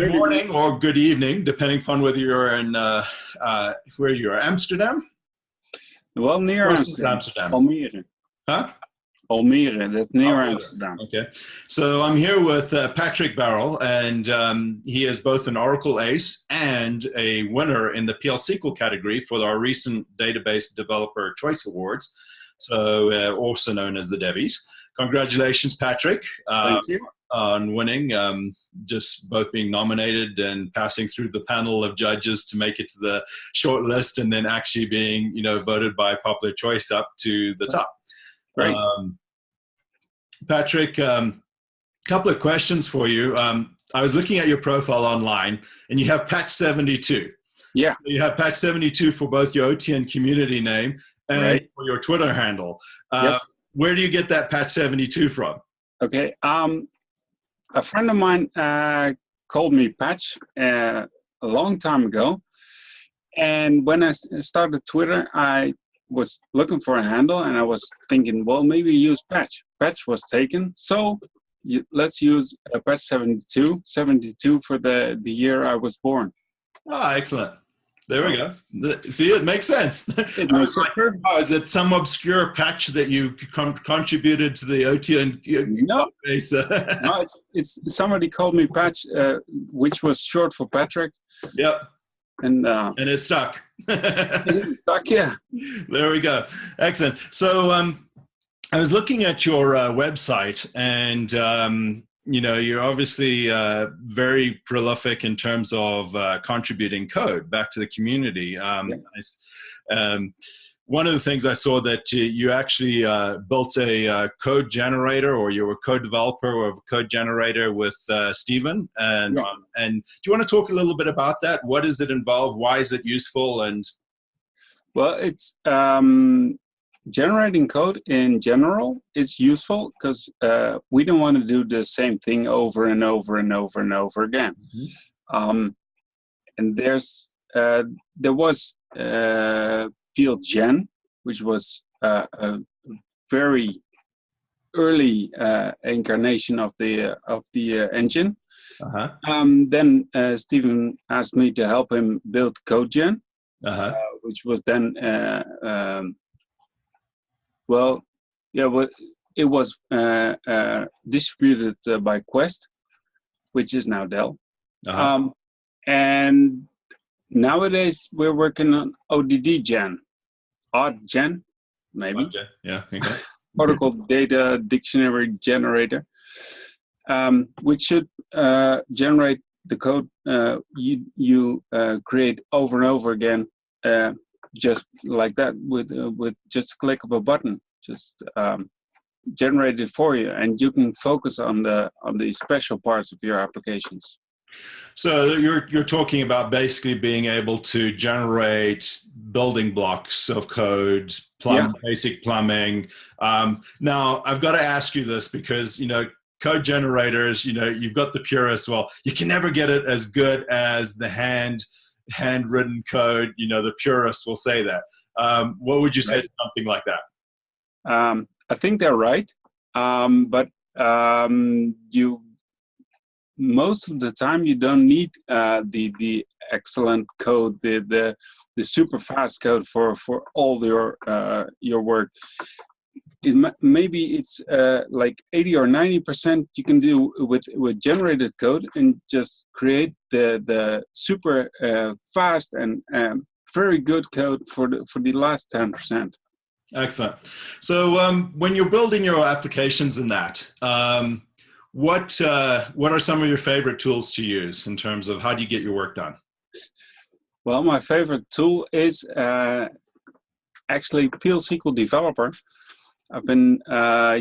morning or good evening, depending upon whether you're in where you are, Amsterdam. Well, near Amsterdam. Almere. Huh? Almere, that's near Almere. Amsterdam. Okay. So I'm here with Patrick Barel, and he is both an Oracle Ace and a winner in the PL/SQL category for our recent Database Developer Choice Awards, so also known as the Devvies. Congratulations, Patrick. Thank you. On winning, just both being nominated and passing through the panel of judges to make it to the short list, and then actually being, voted by popular choice up to the top. Great. Patrick, couple of questions for you. I was looking at your profile online, and you have patch 72. Yeah. So you have patch 72 for both your OTN community name and for your Twitter handle. Yes. Where do you get that patch 72 from? Okay. A friend of mine called me Patch a long time ago. And when I started Twitter, I was looking for a handle, and I was thinking, well, maybe use Patch. Patch was taken. So let's use patch 72 for the year I was born. Ah, excellent. There we go. See, it makes sense. It makes sense. Is it some obscure patch that you contributed to the OTN base? No, it's somebody called me Patch, which was short for Patrick. Yep. And it stuck. It stuck, yeah. There we go. Excellent. So I was looking at your website, and you're obviously very prolific in terms of contributing code back to the community. One of the things I saw that you actually built a code generator, or you were a code developer or a code generator with Stephen. And do you want to talk a little bit about that? What does it involve? Why is it useful? And well, it's generating code in general is useful because we don't want to do the same thing over and over and over and over again. Mm-hmm. And there was PLGen, which was a very early incarnation of the engine. Uh-huh. Then Stephen asked me to help him build CodeGen, which was then it was distributed by Quest, which is now Dell. Uh-huh. And nowadays we're working on ODDGen, OddGen, maybe. OddGen. Yeah. Okay. Oracle Data Dictionary Generator, which should generate the code you create over and over again, just like that, with just a click of a button. Just generate it for you, and you can focus on the special parts of your applications. So you're talking about basically being able to generate building blocks of code, basic plumbing. Now I've got to ask you this because code generators, you've got the purists. Well, you can never get it as good as the handwritten code. The purists will say that. What would you say to something like that? I think they're right, but most of the time you don't need the excellent code, the super fast code for all your work. Maybe it's like 80 or 90% you can do with generated code, and just create the super fast and very good code for the last 10%. Excellent. So when you're building your applications in that, what are some of your favorite tools to use in terms of how do you get your work done? Well, my favorite tool is actually PL/SQL Developer. I've been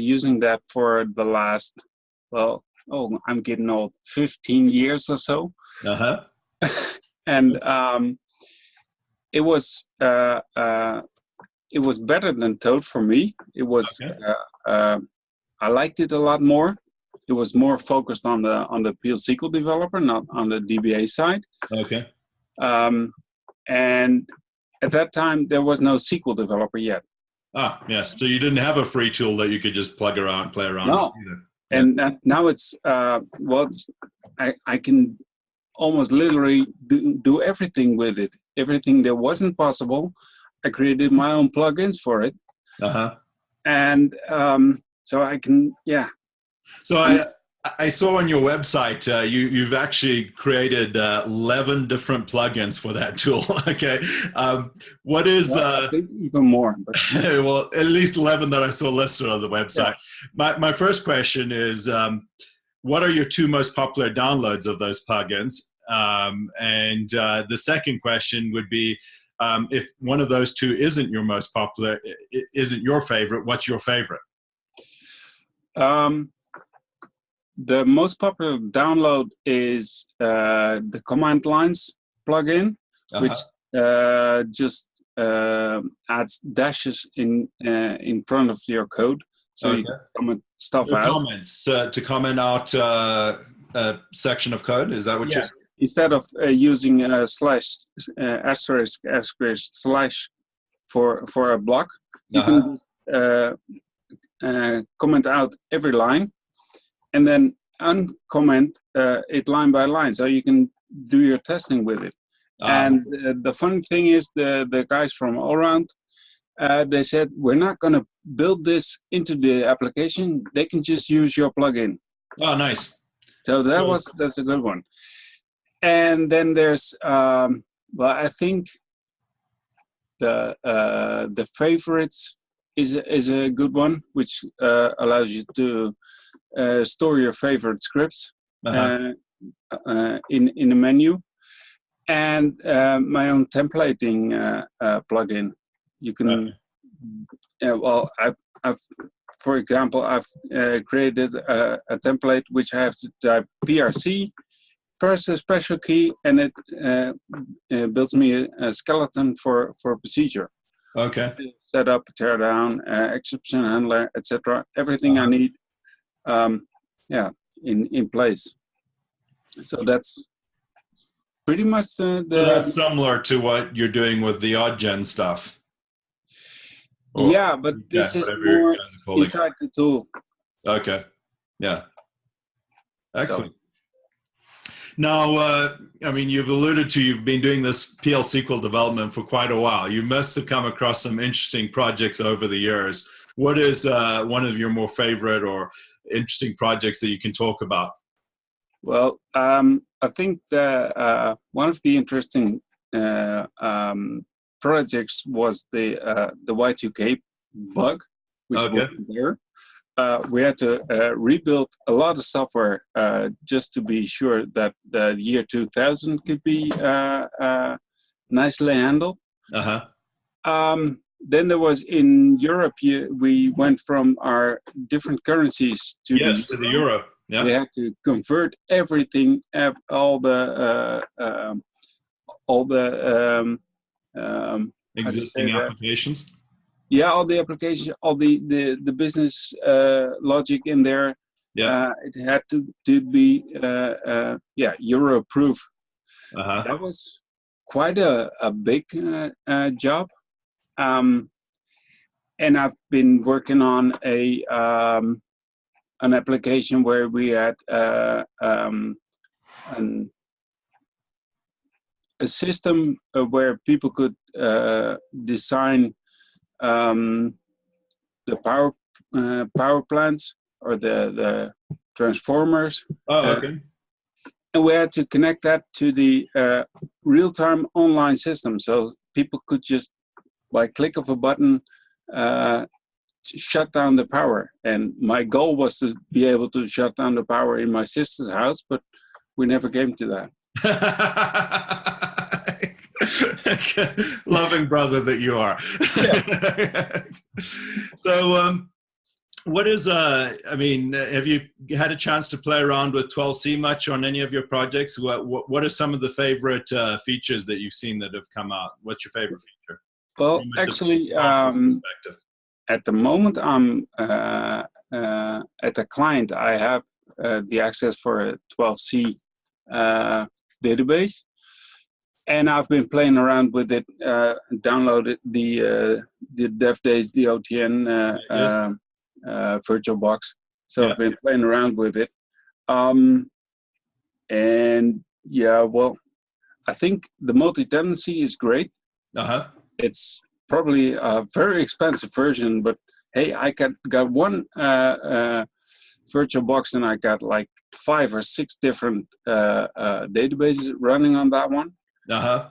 using that for the last, I'm getting old, 15 years or so. Uh-huh. And it was better than Toad for me. It was I liked it a lot more. It was more focused on the PL/SQL Developer, not on the DBA side. Okay. And at that time there was no SQL Developer yet. Ah, yes. So you didn't have a free tool that you could just play around with either. No. And now it's I can almost literally do everything with it. Everything that wasn't possible, I created my own plugins for it. And so I can, yeah. So I saw on your website you've actually created 11 different plugins for that tool. Okay, what is? I think even more. But. Well, at least 11 that I saw listed on the website. Yeah. My first question is, what are your two most popular downloads of those plugins? And the second question would be, if one of those two isn't your most popular, isn't your favorite, what's your favorite? The most popular download is the command lines plugin, which just adds dashes in front of your code, so you can comment stuff out. Comments to comment out a section of code. Is that what you're saying? Instead of using slash asterisk slash for a block, you can comment out every line, and then uncomment it line by line, so you can do your testing with it. And the funny thing is, the guys from Allround, they said, we're not going to build this into the application. They can just use your plugin. Oh, nice. So that's a good one. And then there's, well, I think the favorites is a good one, which allows you to store your favorite scripts in the menu. And my own templating plugin. You can, well, I've, for example, I've created a template which I have to type PRC, first a special key, and it builds me a skeleton for procedure. Okay. Set up, tear down, exception handler, etc. Everything I need, in place. So that's pretty much so that's similar to what you're doing with the odd-gen stuff. Yeah, but this is more inside the tool. Okay. Yeah. Excellent. So. Now, I mean, you've alluded to, you've been doing this PL SQL development for quite a while. You must have come across some interesting projects over the years. What is one of your more favorite or interesting projects that you can talk about? Well, I think one of the interesting projects was the Y2K bug, which was there. We had to rebuild a lot of software just to be sure that the year 2000 could be nicely handled. Then there was in Europe, we went from our different currencies to the euro. Yeah. We had to convert everything, all the existing applications. Yeah, all the applications, all the business logic in there. Yeah, it had to be euro proof. That was quite a big job. And I've been working on an application where we had a system where people could design the power plants or the transformers. And we had to connect that to the real-time online system, so people could just, by click of a button, shut down the power. And my goal was to be able to shut down the power in my sister's house, but we never came to that. Loving brother that you are. Yeah. So what is I mean, have you had a chance to play around with 12c much on any of your projects? What are some of the favorite features that you've seen that have come out? What's your favorite feature? Well, actually, at the moment, I'm at the client. I have the access for a 12c database, and I've been playing around with it. Downloaded the DevDays, the OTN VirtualBox. So I've been playing around with it, and Yeah, well, I think the multi-tenancy is great. Uh-huh. It's probably a very expensive version, but hey, I got one virtual box, and I got like 5 or 6 different databases running on that one. Uh-huh.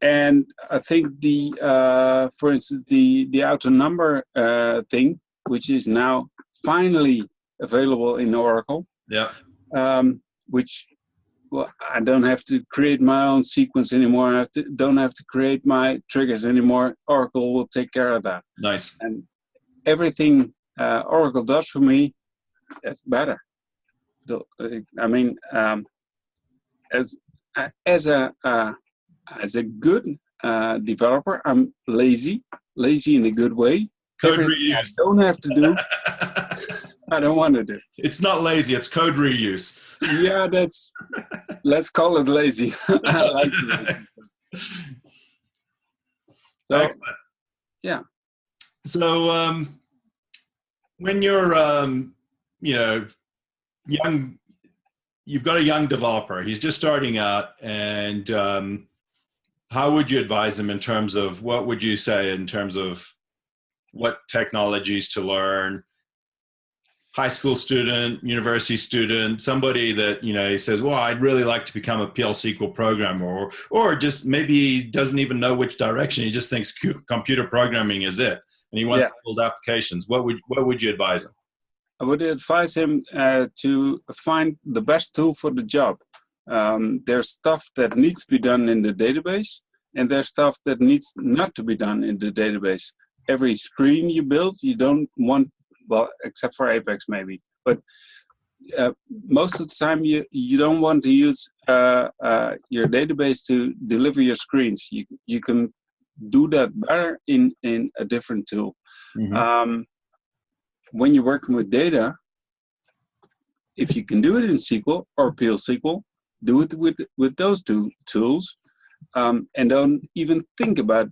And I think for instance, the auto number thing, which is now finally available in Oracle. Yeah. Which, well, I don't have to create my own sequence anymore. Don't have to create my triggers anymore. Oracle will take care of that. Nice. And everything Oracle does for me, that's better. I mean, as a good developer, I'm lazy in a good way. Code Everything reuse. I don't have to do, I don't want to do. It's not lazy, it's code reuse. Yeah, let's call it lazy. I like it. So, excellent. Yeah. So when you're young, you've got a young developer, he's just starting out, and how would you advise him in terms of, what would you say in terms of what technologies to learn? High school student, university student, somebody that, he says, well, I'd really like to become a PL SQL programmer, or just maybe doesn't even know which direction. He just thinks computer programming is it, and he wants to build applications. What would you advise him? I would advise him to find the best tool for the job. There's stuff that needs to be done in the database, and there's stuff that needs not to be done in the database. Every screen you build, you don't want, well, except for Apex maybe, but most of the time you don't want to use your database to deliver your screens. You can do that better in a different tool. Mm-hmm. When you're working with data, if you can do it in SQL or PL SQL, do it with those two tools, and don't even think about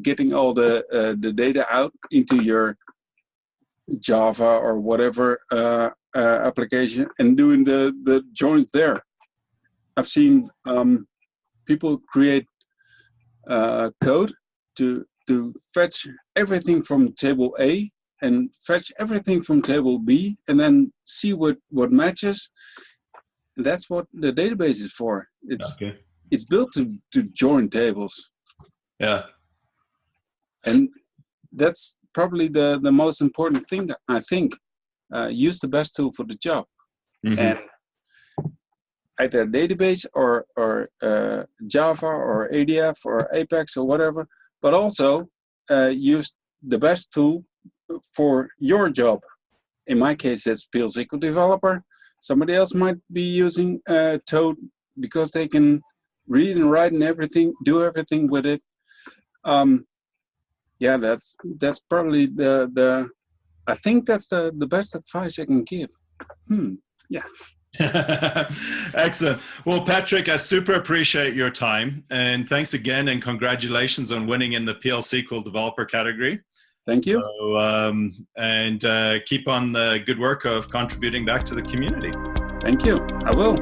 getting all the data out into your Java or whatever application and doing the joins there. I've seen people create code to fetch everything from table A and fetch everything from table B, and then see what matches. And that's what the database is for. It's built to join tables. Yeah. And that's probably the most important thing, I think. Use the best tool for the job. Mm-hmm. And either database or Java or ADF or Apex or whatever, but also use the best tool for your job. In my case, that's PL SQL developer. Somebody else might be using Toad because they can read and write and everything, do everything with it. Yeah, that's probably I think that's the best advice I can give. Yeah. Excellent. Well, Patrick, I super appreciate your time, and thanks again, and congratulations on winning in the PL SQL developer category. Thank you. And keep on the good work of contributing back to the community. Thank you. I will.